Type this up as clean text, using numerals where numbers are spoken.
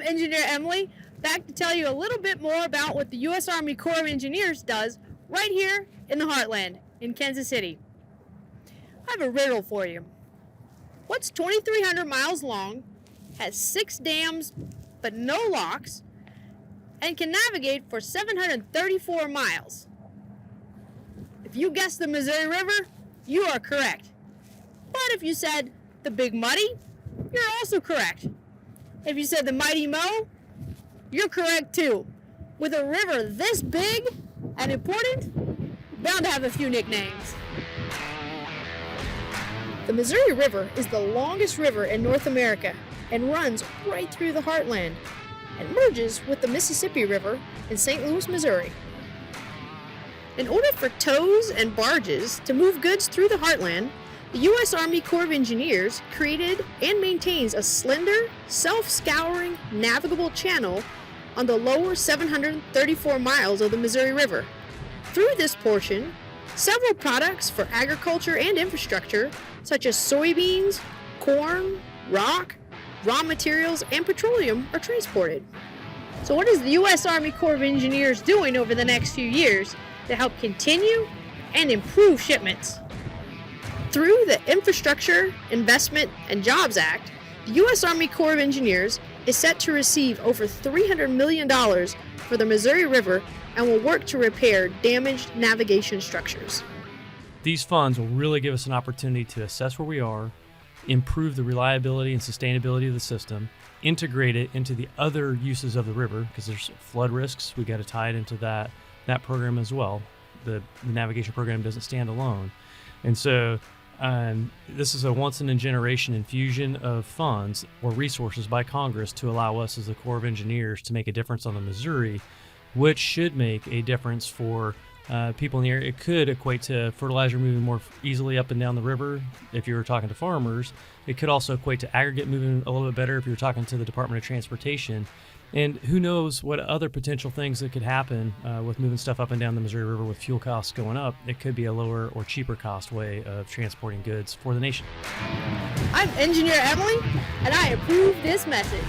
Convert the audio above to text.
Engineer Emily, back to tell you a little bit more about what the U.S. Army Corps of Engineers does right here in the Heartland, in Kansas City. I have a riddle for you. What's 2,300 miles long, has 6 dams but no locks, and can navigate for 734 miles? If you guessed the Missouri River, you are correct. But if you said the Big Muddy, you're also correct. If you said the Mighty Mo, you're correct too. With a river this big and important, bound to have a few nicknames. The Missouri River is the longest river in North America and runs right through the Heartland and merges with the Mississippi River in St. Louis, Missouri. In order for tows and barges to move goods through the Heartland, the U.S. Army Corps of Engineers created and maintains a slender, self-scouring, navigable channel on the lower 734 miles of the Missouri River. Through this portion, several products for agriculture and infrastructure, such as soybeans, corn, rock, raw materials, and petroleum, are transported. So what is the U.S. Army Corps of Engineers doing over the next few years to help continue and improve shipments? Through the Infrastructure Investment and Jobs Act, the U.S. Army Corps of Engineers is set to receive over $300 million for the Missouri River and will work to repair damaged navigation structures. These funds will really give us an opportunity to assess where we are, improve the reliability and sustainability of the system, integrate it into the other uses of the river, because there's flood risks. We got to tie it into that program as well. The navigation program doesn't stand alone. And so this is a once-in-a-generation infusion of funds or resources by Congress to allow us as the Corps of Engineers to make a difference on the Missouri, which should make a difference for people in the area. It could equate to fertilizer moving more easily up and down the river if you were talking to farmers. It could also equate to aggregate moving a little bit better if you were talking to the Department of Transportation. And who knows what other potential things that could happen with moving stuff up and down the Missouri River with fuel costs going up. It could be a lower or cheaper cost way of transporting goods for the nation. I'm Engineer Emily, and I approve this message.